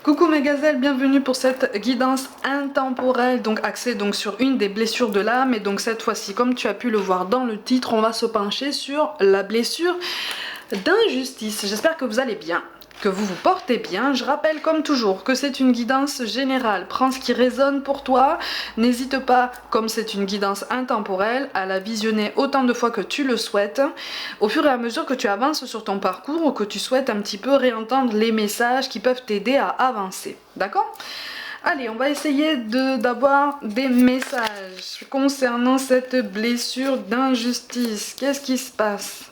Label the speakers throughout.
Speaker 1: Coucou mes gazelles, bienvenue pour cette guidance intemporelle, donc axée sur une des blessures de l'âme. Et donc cette fois-ci, comme tu as pu le voir dans le titre, on va se pencher sur la blessure d'injustice. J'espère que vous allez bien, que vous vous portez bien. Je rappelle comme toujours que c'est une guidance générale. Prends ce qui résonne pour toi. N'hésite pas, comme c'est une guidance intemporelle, à la visionner autant de fois que tu le souhaites. Au fur et à mesure que tu avances sur ton parcours ou que tu souhaites un petit peu réentendre les messages qui peuvent t'aider à avancer. D'accord ? Allez, on va essayer d'avoir des messages concernant cette blessure d'injustice. Qu'est-ce qui se passe ?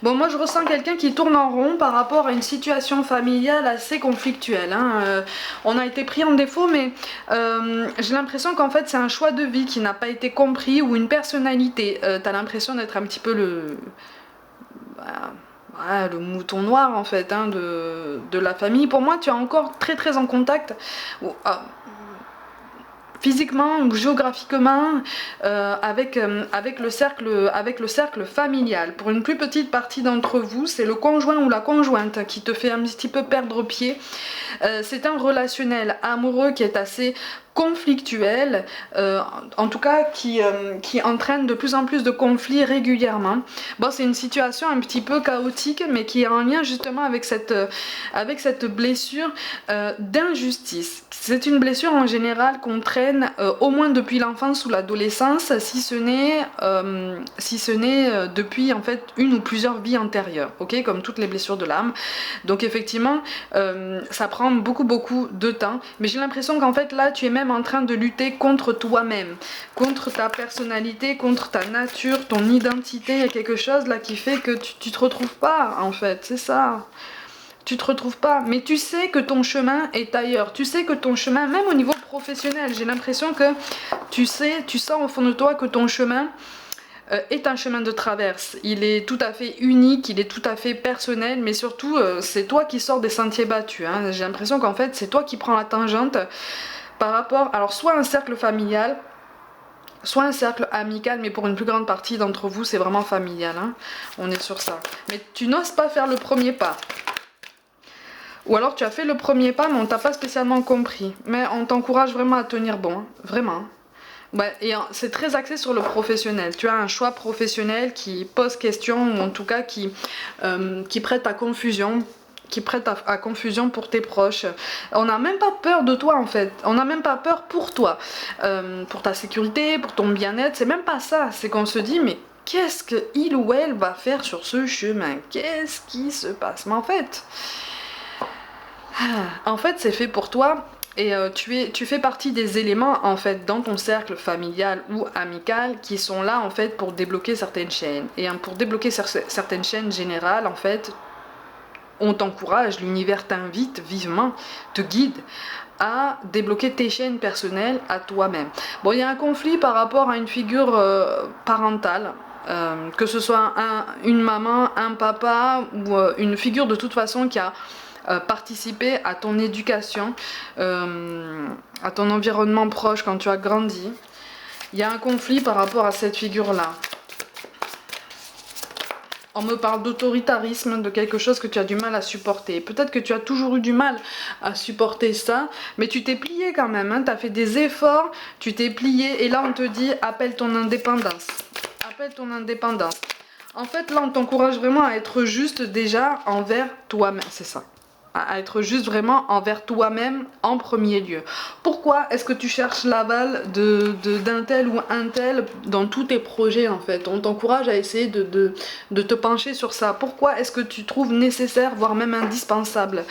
Speaker 1: Bon, moi je ressens quelqu'un qui tourne en rond par rapport à une situation familiale assez conflictuelle. On a été pris en défaut, mais j'ai l'impression qu'en fait c'est un choix de vie qui n'a pas été compris ou une personnalité. T'as l'impression d'être un petit peu le mouton noir en fait de la famille. Pour moi, tu es encore très en contact. Physiquement ou géographiquement avec le cercle familial. Pour une plus petite partie d'entre vous, c'est le conjoint ou la conjointe qui te fait un petit peu perdre pied. C'est un relationnel amoureux qui est assez conflictuel, en tout cas qui entraîne de plus en plus de conflits régulièrement. Bon, c'est une situation un petit peu chaotique, mais qui est en lien justement avec cette blessure d'injustice. C'est une blessure en général qu'on traîne au moins depuis l'enfance ou l'adolescence, si ce n'est depuis en fait une ou plusieurs vies antérieures, ok, comme toutes les blessures de l'âme. Donc effectivement, ça prend beaucoup de temps, mais j'ai l'impression qu'en fait là, tu es même en train de lutter contre toi-même, contre ta personnalité, contre ta nature, ton identité. Il y a quelque chose là qui fait que tu te retrouves pas en fait, c'est ça. Tu te retrouves pas, mais tu sais que ton chemin est ailleurs. Tu sais que ton chemin, même au niveau professionnel, j'ai l'impression que tu sens au fond de toi que ton chemin est un chemin de traverse. Il est tout à fait unique, il est tout à fait personnel, mais surtout c'est toi qui sors des sentiers battus. J'ai l'impression qu'en fait c'est toi qui prends la tangente par rapport, alors soit un cercle familial, soit un cercle amical, mais pour une plus grande partie d'entre vous c'est vraiment familial, on est sur ça. Mais tu n'oses pas faire le premier pas. Ou alors tu as fait le premier pas mais on t'a pas spécialement compris. Mais on t'encourage vraiment à tenir bon, vraiment. Ouais, et c'est très axé sur le professionnel. Tu as un choix professionnel qui pose question, ou en tout cas qui prête à confusion. Qui prête à confusion pour tes proches. On n'a même pas peur de toi en fait. On n'a même pas peur pour toi. Pour ta sécurité, pour ton bien-être. C'est même pas ça. C'est qu'on se dit mais qu'est-ce qu'il ou elle va faire sur ce chemin? Qu'est-ce qui se passe? Mais en fait c'est fait pour toi. Et tu fais partie des éléments en fait dans ton cercle familial ou amical qui sont là en fait pour débloquer certaines chaînes. Et pour débloquer certaines chaînes générales en fait, on t'encourage, l'univers t'invite vivement, te guide à débloquer tes chaînes personnelles à toi-même. Bon, il y a un conflit par rapport à une figure parentale. Que ce soit une maman, un papa ou une figure de toute façon qui a participer à ton éducation, à ton environnement proche quand tu as grandi. Il y a un conflit par rapport à cette figure-là. On me parle d'autoritarisme, de quelque chose que tu as du mal à supporter. Peut-être que tu as toujours eu du mal à supporter ça, mais tu t'es plié quand même, tu as fait des efforts, tu t'es plié, et là on te dit appelle ton indépendance. Appelle ton indépendance. En fait là on t'encourage vraiment à être juste déjà envers toi-même, c'est ça. À être juste vraiment envers toi-même en premier lieu. Pourquoi est-ce que tu cherches l'aval d'un tel ou un tel dans tous tes projets en fait? On t'encourage à essayer de te pencher sur ça. Pourquoi est-ce que tu trouves nécessaire, voire même indispensable,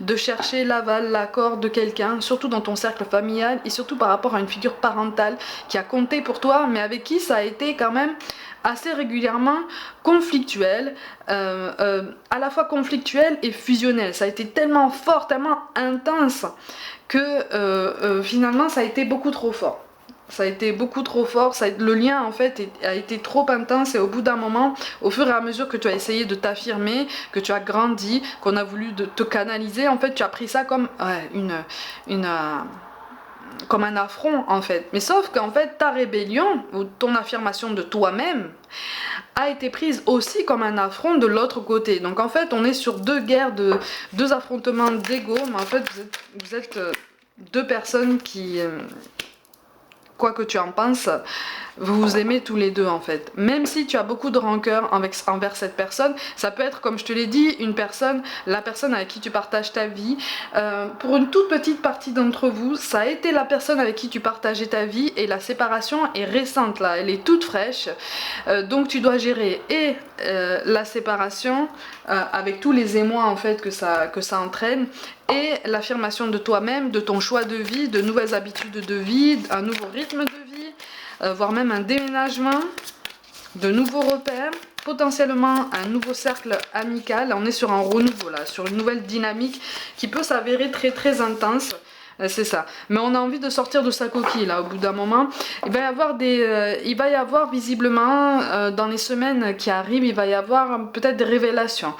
Speaker 1: de chercher l'aval, l'accord de quelqu'un, surtout dans ton cercle familial et surtout par rapport à une figure parentale qui a compté pour toi, mais avec qui ça a été quand même assez régulièrement conflictuel, à la fois conflictuel et fusionnel. Ça a été tellement fort, tellement intense que finalement ça a été beaucoup trop fort. Ça a été beaucoup trop fort, le lien en fait a été trop intense, et au bout d'un moment, au fur et à mesure que tu as essayé de t'affirmer, que tu as grandi, qu'on a voulu te canaliser, en fait tu as pris ça comme comme un affront en fait. Mais sauf qu'en fait ta rébellion ou ton affirmation de toi-même a été prise aussi comme un affront de l'autre côté. Donc en fait on est sur deux guerres, deux affrontements d'ego, mais en fait vous êtes deux personnes qui, quoi que tu en penses, vous vous aimez tous les deux en fait. Même si tu as beaucoup de rancœur envers cette personne, ça peut être, comme je te l'ai dit, une personne, la personne avec qui tu partages ta vie. Pour une toute petite partie d'entre vous, ça a été la personne avec qui tu partageais ta vie et la séparation est récente là, elle est toute fraîche. Donc tu dois gérer et la séparation avec tous les émois en fait que ça entraîne, et l'affirmation de toi-même, de ton choix de vie, de nouvelles habitudes de vie, un nouveau rythme de vie, voire même un déménagement, de nouveaux repères, potentiellement un nouveau cercle amical. On est sur un renouveau là, sur une nouvelle dynamique qui peut s'avérer très très intense. C'est ça. Mais on a envie de sortir de sa coquille là au bout d'un moment. Il va y avoir visiblement dans les semaines qui arrivent, il va y avoir peut-être des révélations.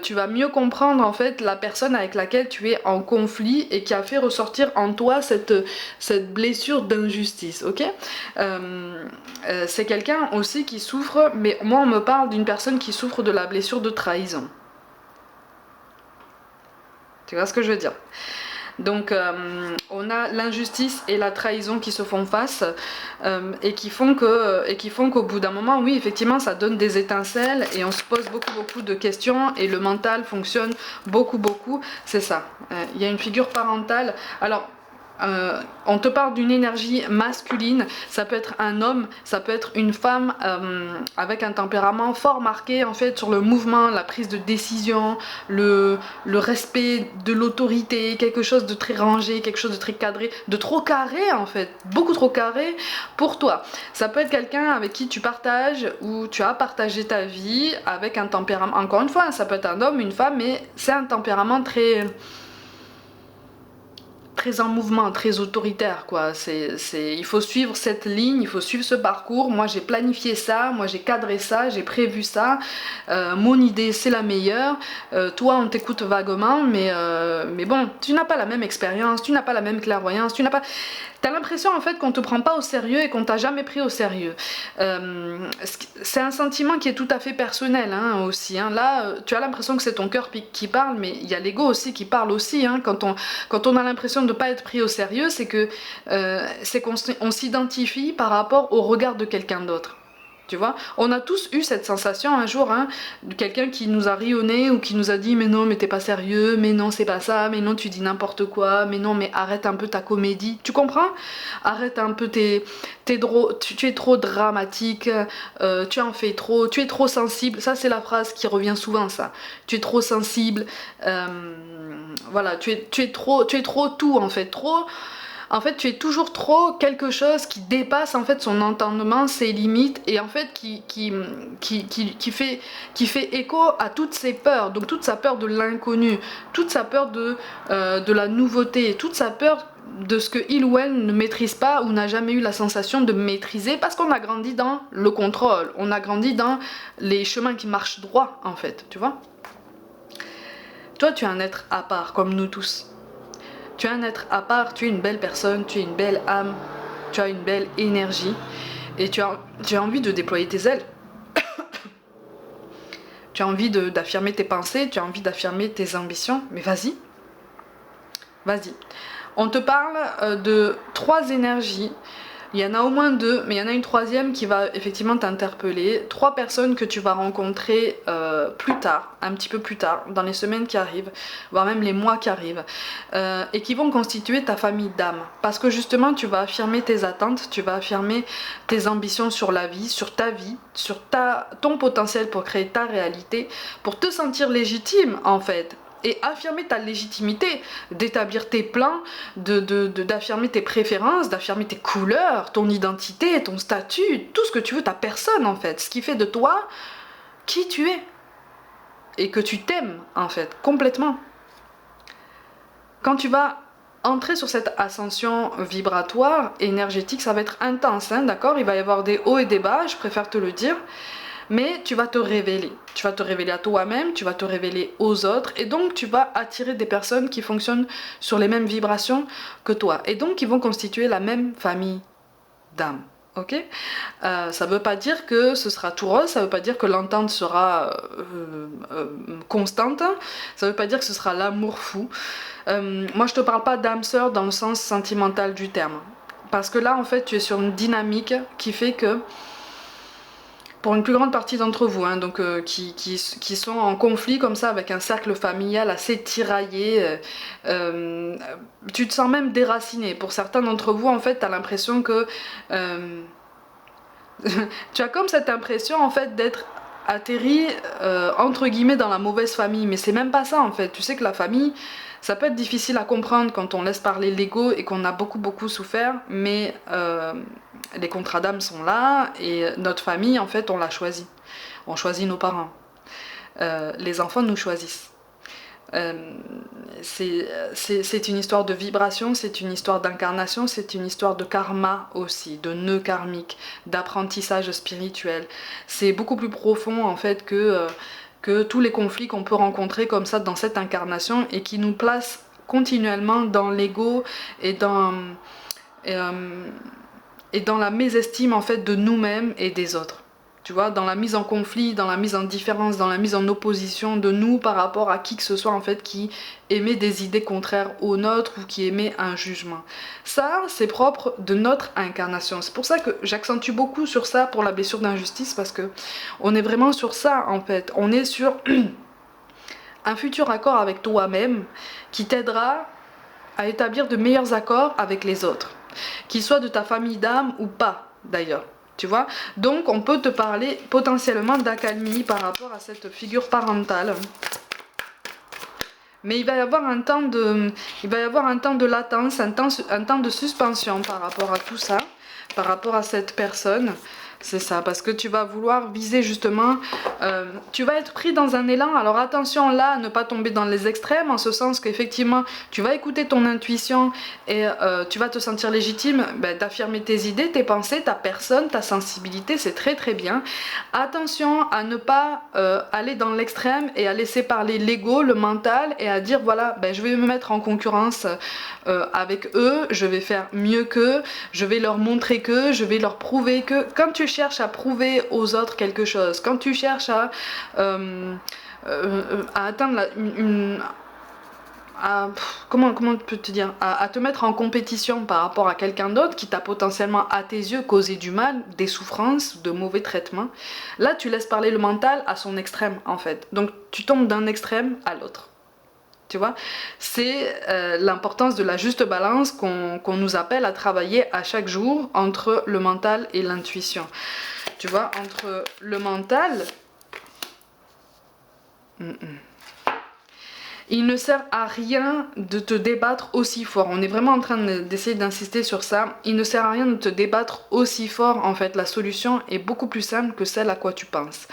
Speaker 1: Tu vas mieux comprendre en fait la personne avec laquelle tu es en conflit et qui a fait ressortir en toi cette blessure d'injustice, ok. C'est quelqu'un aussi qui souffre, mais moi on me parle d'une personne qui souffre de la blessure de trahison. Tu vois ce que je veux dire? Donc on a l'injustice et la trahison qui se font face et qui font qu'au bout d'un moment, oui effectivement ça donne des étincelles et on se pose beaucoup de questions et le mental fonctionne beaucoup, c'est ça. Il y a une figure parentale. Alors on te parle d'une énergie masculine, ça peut être un homme, ça peut être une femme avec un tempérament fort marqué en fait sur le mouvement, la prise de décision, le respect de l'autorité, quelque chose de très rangé, quelque chose de très cadré, de trop carré en fait, beaucoup trop carré pour toi. Ça peut être quelqu'un avec qui tu partages ou tu as partagé ta vie avec un tempérament, encore une fois, ça peut être un homme, une femme, mais c'est un tempérament très en mouvement, très autoritaire quoi. Il faut suivre cette ligne, il faut suivre ce parcours. Moi j'ai planifié ça, moi j'ai cadré ça, j'ai prévu ça, mon idée c'est la meilleure. Toi on t'écoute vaguement, mais bon, tu n'as pas la même expérience, tu n'as pas la même clairvoyance, t'as l'impression en fait qu'on te prend pas au sérieux et qu'on t'a jamais pris au sérieux. C'est un sentiment qui est tout à fait personnel hein, aussi. Hein. Là, tu as l'impression que c'est ton cœur qui parle, mais il y a l'ego aussi qui parle aussi. Hein. Quand on a l'impression de ne pas être pris au sérieux, c'est qu'on s'identifie par rapport au regard de quelqu'un d'autre. Tu vois, on a tous eu cette sensation un jour, hein, de quelqu'un qui nous a ri au nez ou qui nous a dit mais non mais t'es pas sérieux, mais non c'est pas ça, mais non tu dis n'importe quoi, mais non mais arrête un peu ta comédie, tu comprends? Arrête un peu tu es trop dramatique, tu en fais trop, tu es trop sensible, ça c'est la phrase qui revient souvent ça, tu es trop sensible, voilà, tu es trop tout en fait, trop... En fait, tu es toujours trop quelque chose qui dépasse en fait son entendement, ses limites, et en fait qui fait écho à toutes ses peurs. Donc toute sa peur de l'inconnu, toute sa peur de la nouveauté, toute sa peur de ce que il ou elle ne maîtrise pas ou n'a jamais eu la sensation de maîtriser, parce qu'on a grandi dans le contrôle, on a grandi dans les chemins qui marchent droit en fait, tu vois. Toi, tu es un être à part comme nous tous. Tu es un être à part, tu es une belle personne, tu es une belle âme, tu as une belle énergie et tu as envie de déployer tes ailes. Tu as envie d'affirmer tes pensées, tu as envie d'affirmer tes ambitions, mais vas-y. Vas-y. On te parle de 3 énergies. Il y en a au moins 2, mais il y en a une troisième qui va effectivement t'interpeller. 3 personnes que tu vas rencontrer plus tard, un petit peu plus tard, dans les semaines qui arrivent, voire même les mois qui arrivent, et qui vont constituer ta famille d'âme. Parce que justement, tu vas affirmer tes attentes, tu vas affirmer tes ambitions sur la vie, sur ta vie, sur ton potentiel pour créer ta réalité, pour te sentir légitime en fait. Et affirmer ta légitimité, d'établir tes plans, d'affirmer tes préférences, d'affirmer tes couleurs, ton identité, ton statut, tout ce que tu veux, ta personne en fait, ce qui fait de toi qui tu es. Et que tu t'aimes en fait, complètement. Quand tu vas entrer sur cette ascension vibratoire, énergétique, ça va être intense, hein, d'accord? Il va y avoir des hauts et des bas, je préfère te le dire. mais tu vas te révéler. Tu vas te révéler à toi-même, tu vas te révéler aux autres, et donc tu vas attirer des personnes qui fonctionnent sur les mêmes vibrations que toi, et donc qui vont constituer la même famille d'âmes. Ok, ça veut pas dire que ce sera tout rose, ça veut pas dire que l'entente sera constante, ça veut pas dire que ce sera l'amour fou. Moi je te parle pas d'âme sœur dans le sens sentimental du terme, parce que là en fait tu es sur une dynamique qui fait que pour une plus grande partie d'entre vous, hein, donc, qui sont en conflit comme ça avec un cercle familial assez tiraillé, tu te sens même déraciné. Pour certains d'entre vous, en fait, tu as l'impression que... tu as comme cette impression, en fait, d'être atterri, entre guillemets, dans la mauvaise famille. Mais c'est même pas ça, en fait. Tu sais que la famille, ça peut être difficile à comprendre quand on laisse parler l'ego et qu'on a beaucoup souffert, mais les contrats d'âme sont là, et notre famille, en fait, on l'a choisie. On choisit nos parents. Les enfants nous choisissent. C'est une histoire de vibration, c'est une histoire d'incarnation, c'est une histoire de karma aussi, de nœud karmique, d'apprentissage spirituel. C'est beaucoup plus profond en fait que tous les conflits qu'on peut rencontrer comme ça dans cette incarnation, et qui nous placent continuellement dans l'ego et dans la mésestime en fait de nous-mêmes et des autres. Tu vois, dans la mise en conflit, dans la mise en différence, dans la mise en opposition de nous par rapport à qui que ce soit en fait qui émet des idées contraires aux nôtres ou qui émet un jugement. Ça, c'est propre de notre incarnation. C'est pour ça que j'accentue beaucoup sur ça pour la blessure d'injustice, parce que on est vraiment sur ça en fait. On est sur un futur accord avec toi-même qui t'aidera à établir de meilleurs accords avec les autres, qu'ils soient de ta famille d'âme ou pas d'ailleurs. Tu vois, donc on peut te parler potentiellement d'accalmie par rapport à cette figure parentale. Mais il va y avoir un temps de latence, un temps de suspension par rapport à tout ça, par rapport à cette personne. C'est ça, parce que tu vas vouloir viser justement, tu vas être pris dans un élan. Alors attention là à ne pas tomber dans les extrêmes, en ce sens qu'effectivement tu vas écouter ton intuition et tu vas te sentir légitime d'affirmer tes idées, tes pensées, ta personne, ta sensibilité, c'est très bien. Attention à ne pas aller dans l'extrême et à laisser parler l'ego, le mental, et à dire voilà, je vais me mettre en concurrence avec eux, je vais faire mieux qu'eux, je vais leur montrer que, je vais leur prouver que. Quand tu cherches à prouver aux autres quelque chose, quand tu cherches à atteindre comment peux te dire, à te mettre en compétition par rapport à quelqu'un d'autre qui t'a potentiellement à tes yeux causé du mal, des souffrances, de mauvais traitements, là tu laisses parler le mental à son extrême en fait. Donc tu tombes d'un extrême à l'autre. Tu vois, c'est l'importance de la juste balance qu'on nous appelle à travailler à chaque jour entre le mental et l'intuition. Tu vois, entre le mental... Il ne sert à rien de te débattre aussi fort. On est vraiment en train d'essayer d'insister sur ça. Il ne sert à rien de te débattre aussi fort. En fait, la solution est beaucoup plus simple que celle à quoi tu penses.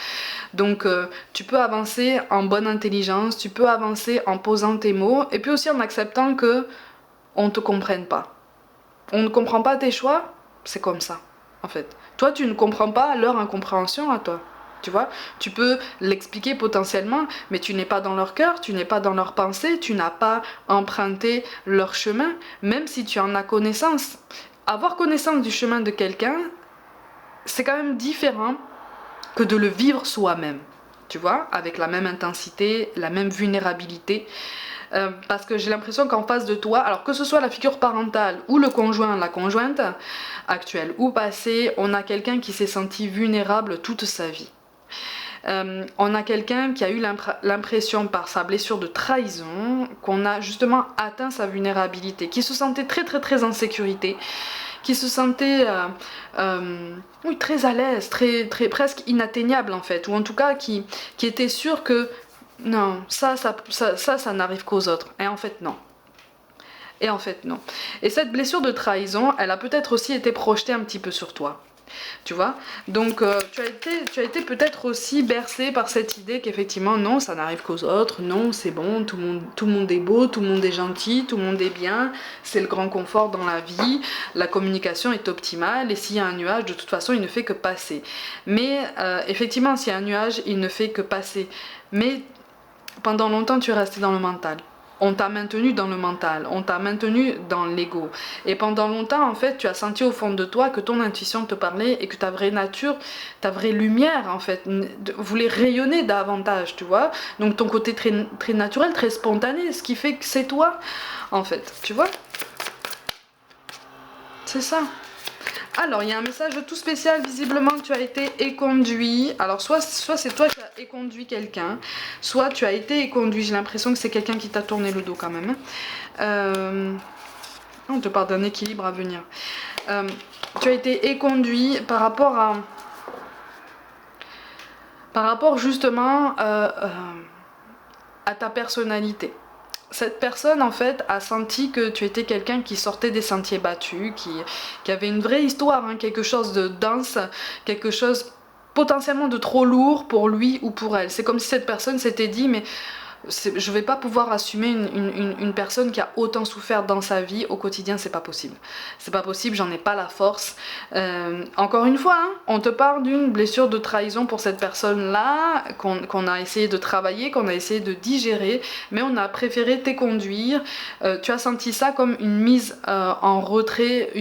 Speaker 1: Donc, tu peux avancer en bonne intelligence, tu peux avancer en posant tes mots, et puis aussi en acceptant que on ne te comprenne pas. On ne comprend pas tes choix, c'est comme ça, en fait. Toi, tu ne comprends pas leur incompréhension à toi. Tu vois, tu peux l'expliquer potentiellement, mais tu n'es pas dans leur cœur, tu n'es pas dans leur pensée, tu n'as pas emprunté leur chemin, même si tu en as connaissance. Avoir connaissance du chemin de quelqu'un, c'est quand même différent que de le vivre soi-même, tu vois, avec la même intensité, la même vulnérabilité. Parce que j'ai l'impression qu'en face de toi, alors que ce soit la figure parentale ou le conjoint, la conjointe, actuelle ou passée, on a quelqu'un qui s'est senti vulnérable toute sa vie. On a quelqu'un qui a eu l'impression par sa blessure de trahison qu'on a justement atteint sa vulnérabilité, qui se sentait très en sécurité, qui se sentait oui, très à l'aise, très presque inatteignable en fait, ou en tout cas qui était sûr que non, ça n'arrive qu'aux autres, et en fait non. Et en fait non. Et cette blessure de trahison, elle a peut-être aussi été projetée un petit peu sur toi. Tu vois, donc tu as été peut-être aussi bercé par cette idée qu'effectivement non, ça n'arrive qu'aux autres, non c'est bon, tout le monde est beau, tout le monde est gentil, tout le monde est bien, c'est le grand confort dans la vie, la communication est optimale et s'il y a un nuage de toute façon il ne fait que passer. Mais effectivement s'il y a un nuage il ne fait que passer, mais pendant longtemps tu es resté dans le mental. On t'a maintenu dans le mental, on t'a maintenu dans l'ego. Et pendant longtemps, en fait, tu as senti au fond de toi que ton intuition te parlait et que ta vraie nature, ta vraie lumière, en fait, voulait rayonner davantage, tu vois. Donc ton côté très, très naturel, très spontané, ce qui fait que c'est toi, en fait, tu vois. C'est ça. Alors, il y a un message tout spécial, visiblement tu as été éconduit. Alors, soit c'est toi qui as éconduit quelqu'un, soit tu as été éconduit. J'ai l'impression que c'est quelqu'un qui t'a tourné le dos quand même. On te parle d'un équilibre à venir. Tu as été éconduit par rapport justement à ta personnalité. Cette personne en fait a senti que tu étais quelqu'un qui sortait des sentiers battus, qui avait une vraie histoire, hein, quelque chose de dense, quelque chose potentiellement de trop lourd pour lui ou pour elle. C'est comme si cette personne s'était dit mais je vais pas pouvoir assumer une personne qui a autant souffert dans sa vie au quotidien, c'est pas possible. C'est pas possible, j'en ai pas la force. Encore une fois, hein, on te parle d'une blessure de trahison pour cette personne-là, qu'on a essayé de travailler, qu'on a essayé de digérer, mais on a préféré t'éconduire. Tu as senti ça comme une mise en retrait,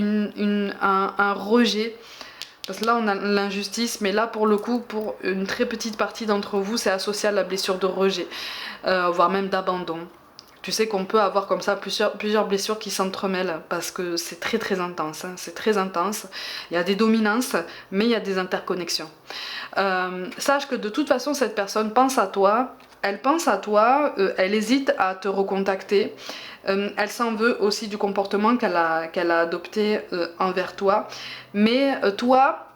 Speaker 1: un rejet. Parce que là on a l'injustice, mais là pour le coup, pour une très petite partie d'entre vous, c'est associé à la blessure de rejet, voire même d'abandon. Tu sais qu'on peut avoir comme ça plusieurs blessures qui s'entremêlent, parce que c'est très très intense, hein, c'est très intense. Il y a des dominances, mais il y a des interconnexions. Sache que de toute façon cette personne pense à toi, elle pense à toi, elle hésite à te recontacter. Elle s'en veut aussi du comportement qu'elle a adopté envers toi. Mais toi,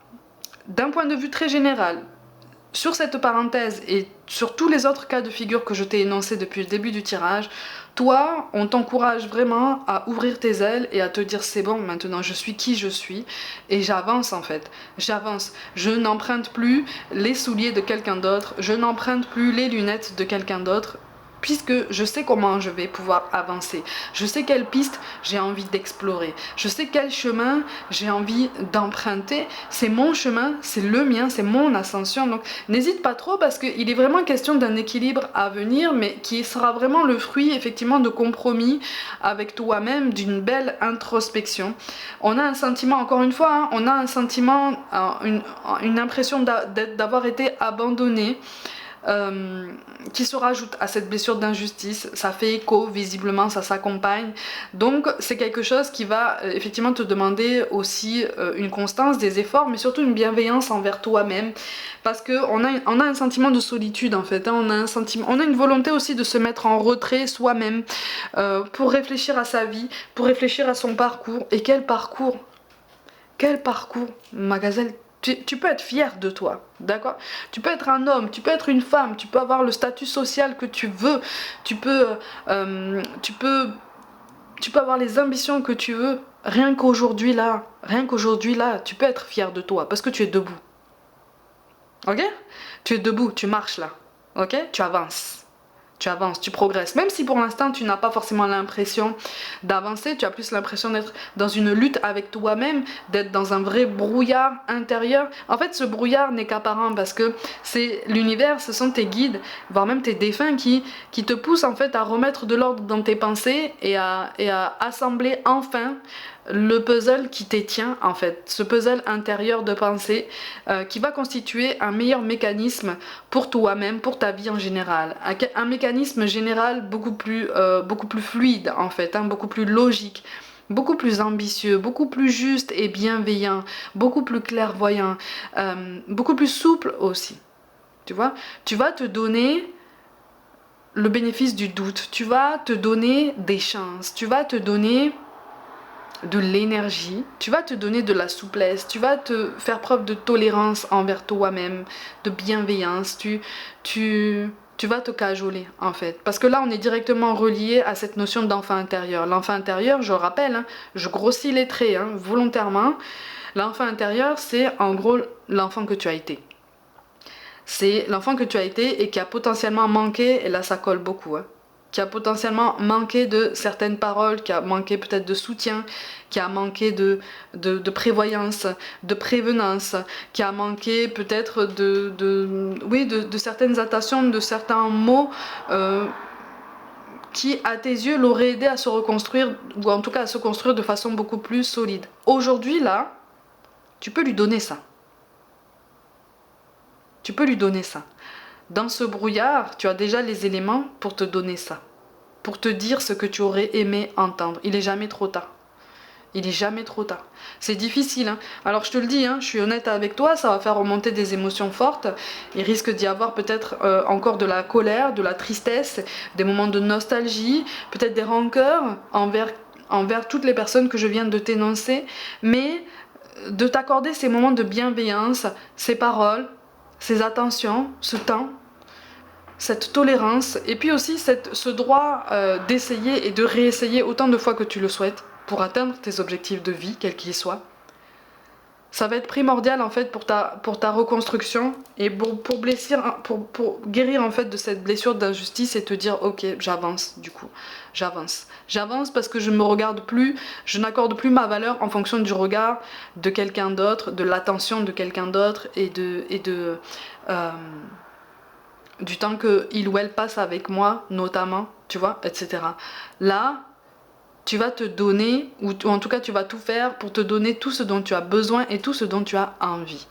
Speaker 1: d'un point de vue très général, sur cette parenthèse et sur tous les autres cas de figure que je t'ai énoncés depuis le début du tirage, toi, on t'encourage vraiment à ouvrir tes ailes et à te dire c'est bon, maintenant je suis qui je suis et j'avance en fait, j'avance. Je n'emprunte plus les souliers de quelqu'un d'autre, je n'emprunte plus les lunettes de quelqu'un d'autre, puisque je sais comment je vais pouvoir avancer. Je sais quelle piste j'ai envie d'explorer. Je sais quel chemin j'ai envie d'emprunter. C'est mon chemin, c'est le mien, c'est mon ascension. Donc n'hésite pas trop parce qu'il est vraiment question d'un équilibre à venir, mais qui sera vraiment le fruit effectivement de compromis avec toi-même, d'une belle introspection. On a un sentiment, encore une fois, hein, on a un sentiment, une impression d'avoir été abandonné. Qui se rajoute à cette blessure d'injustice, ça fait écho, visiblement ça s'accompagne, donc c'est quelque chose qui va effectivement te demander aussi une constance, des efforts, mais surtout une bienveillance envers toi-même, parce qu'on a un sentiment de solitude en fait, hein, on a une volonté aussi de se mettre en retrait soi-même, pour réfléchir à sa vie, pour réfléchir à son parcours, et quel parcours, ma gazelle. Tu peux être fier de toi, d'accord? Tu peux être un homme, tu peux être une femme, tu peux avoir le statut social que tu veux, tu peux avoir les ambitions que tu veux. Rien qu'aujourd'hui là, tu peux être fier de toi parce que tu es debout. Ok? Tu es debout, tu marches là. Ok? Tu avances. Tu avances, tu progresses. Même si pour l'instant tu n'as pas forcément l'impression d'avancer, tu as plus l'impression d'être dans une lutte avec toi-même, d'être dans un vrai brouillard intérieur. En fait, ce brouillard n'est qu'apparent parce que c'est l'univers, ce sont tes guides, voire même tes défunts qui te poussent en fait à remettre de l'ordre dans tes pensées et à assembler enfin le puzzle qui t'étient en fait, ce puzzle intérieur de pensée qui va constituer un meilleur mécanisme pour toi-même, pour ta vie en général. Un mécanisme général beaucoup plus fluide en fait, hein, beaucoup plus logique, beaucoup plus ambitieux, beaucoup plus juste et bienveillant, beaucoup plus clairvoyant, beaucoup plus souple aussi. Tu vois, tu vas te donner le bénéfice du doute, tu vas te donner des chances, tu vas te donner de l'énergie, tu vas te donner de la souplesse, tu vas te faire preuve de tolérance envers toi-même, de bienveillance, tu vas te cajoler en fait. Parce que là on est directement relié à cette notion d'enfant intérieur. L'enfant intérieur, je rappelle, hein, je grossis les traits hein, volontairement, L'enfant intérieur, c'est en gros l'enfant que tu as été. C'est l'enfant que tu as été et qui a potentiellement manqué, et là ça colle beaucoup, hein, qui a potentiellement manqué de certaines paroles, qui a manqué peut-être de soutien, qui a manqué de prévoyance, de prévenance, qui a manqué peut-être de certaines attentions, de certains mots qui, à tes yeux, l'auraient aidé à se reconstruire, ou en tout cas à se construire de façon beaucoup plus solide. Aujourd'hui, là, tu peux lui donner ça. Tu peux lui donner ça. Dans ce brouillard, tu as déjà les éléments pour te donner ça. Pour te dire ce que tu aurais aimé entendre. Il est jamais trop tard. Il est jamais trop tard. C'est difficile, hein. Alors je te le dis, hein, je suis honnête avec toi, ça va faire remonter des émotions fortes. Il risque d'y avoir peut-être encore de la colère, de la tristesse, des moments de nostalgie, peut-être des rancœurs envers toutes les personnes que je viens de t'énoncer. Mais de t'accorder ces moments de bienveillance, ces paroles, ces attentions, ce temps, cette tolérance, et puis aussi ce droit d'essayer et de réessayer autant de fois que tu le souhaites pour atteindre tes objectifs de vie, quels qu'ils soient. Ça va être primordial en fait pour ta reconstruction et pour guérir en fait de cette blessure d'injustice et te dire ok, j'avance du coup, j'avance parce que je ne me regarde plus, je n'accorde plus ma valeur en fonction du regard de quelqu'un d'autre, de l'attention de quelqu'un d'autre et du temps qu'il ou elle passe avec moi notamment, tu vois, etc. Là, tu vas te donner, ou en tout cas tu vas tout faire pour te donner tout ce dont tu as besoin et tout ce dont tu as envie.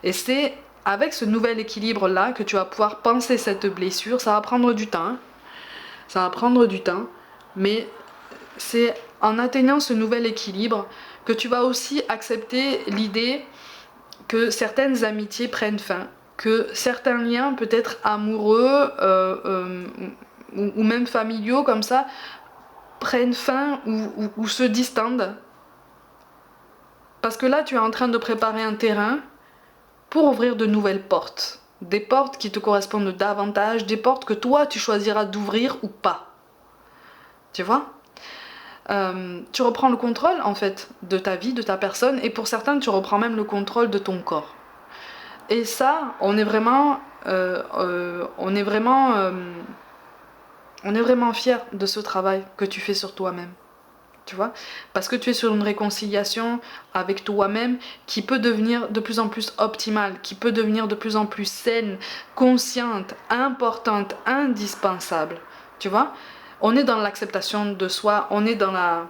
Speaker 1: Et c'est avec ce nouvel équilibre-là que tu vas pouvoir penser cette blessure. Ça va prendre du temps, hein. Ça va prendre du temps, mais c'est en atteignant ce nouvel équilibre que tu vas aussi accepter l'idée que certaines amitiés prennent fin, que certains liens peut-être amoureux ou même familiaux comme ça prennent fin ou se distendent. Parce que là, tu es en train de préparer un terrain pour ouvrir de nouvelles portes. Des portes qui te correspondent davantage, des portes que toi, tu choisiras d'ouvrir ou pas. Tu vois ? Tu reprends le contrôle, en fait, de ta vie, de ta personne, et pour certains, tu reprends même le contrôle de ton corps. Et ça, on est vraiment fiers de ce travail que tu fais sur toi-même. Tu vois, parce que tu es sur une réconciliation avec toi-même qui peut devenir de plus en plus optimale, qui peut devenir de plus en plus saine, consciente, importante, indispensable. Tu vois, on est dans l'acceptation de soi, on est dans la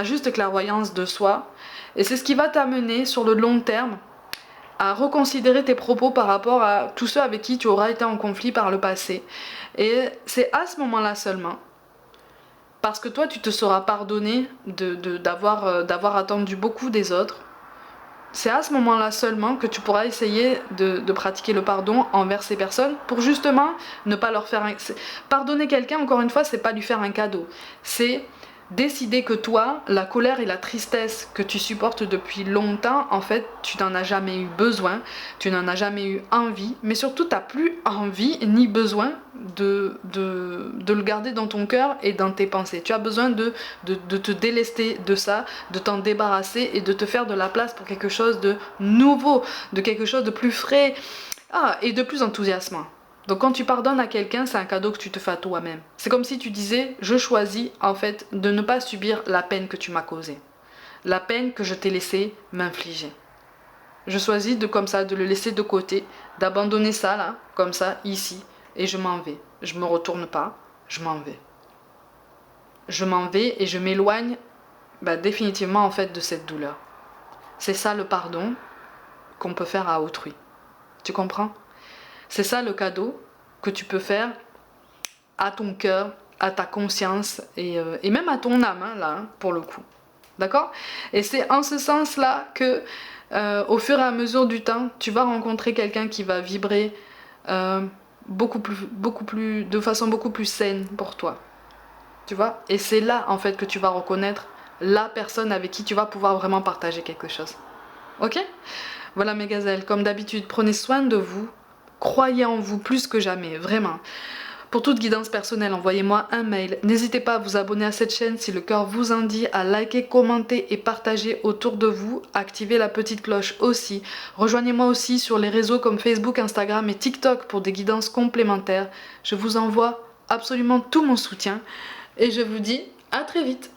Speaker 1: juste clairvoyance de soi, et c'est ce qui va t'amener sur le long terme à reconsidérer tes propos par rapport à tous ceux avec qui tu auras été en conflit par le passé. Et c'est à ce moment-là seulement, parce que toi tu te seras pardonné d'avoir attendu beaucoup des autres, c'est à ce moment-là seulement que tu pourras essayer de pratiquer le pardon envers ces personnes pour justement ne pas leur faire pardonner quelqu'un, encore une fois, c'est pas lui faire un cadeau, c'est décider que toi, la colère et la tristesse que tu supportes depuis longtemps, en fait, tu n'en as jamais eu besoin, tu n'en as jamais eu envie, mais surtout, tu n'as plus envie ni besoin de le garder dans ton cœur et dans tes pensées. Tu as besoin de te délester de ça, de t'en débarrasser et de te faire de la place pour quelque chose de nouveau, de quelque chose de plus frais et de plus enthousiasmant. Donc quand tu pardonnes à quelqu'un, c'est un cadeau que tu te fais à toi-même. C'est comme si tu disais, je choisis en fait de ne pas subir la peine que tu m'as causée. La peine que je t'ai laissé m'infliger. Je choisis comme ça de le laisser de côté, d'abandonner ça là, comme ça, ici, et je m'en vais. Je me retourne pas, je m'en vais. Je m'en vais et je m'éloigne définitivement en fait de cette douleur. C'est ça le pardon qu'on peut faire à autrui. Tu comprends ? C'est ça le cadeau que tu peux faire à ton cœur, à ta conscience et même à ton âme, pour le coup. D'accord ? Et c'est en ce sens-là que, au fur et à mesure du temps, tu vas rencontrer quelqu'un qui va vibrer de façon beaucoup plus saine pour toi. Tu vois ? Et c'est là, en fait, que tu vas reconnaître la personne avec qui tu vas pouvoir vraiment partager quelque chose. Ok ? Voilà mes gazelles, comme d'habitude, prenez soin de vous. Croyez en vous plus que jamais, vraiment. Pour toute guidance personnelle, envoyez-moi un mail. N'hésitez pas à vous abonner à cette chaîne si le cœur vous en dit, à liker, commenter et partager autour de vous. Activez la petite cloche aussi. Rejoignez-moi aussi sur les réseaux comme Facebook, Instagram et TikTok pour des guidances complémentaires. Je vous envoie absolument tout mon soutien et je vous dis à très vite.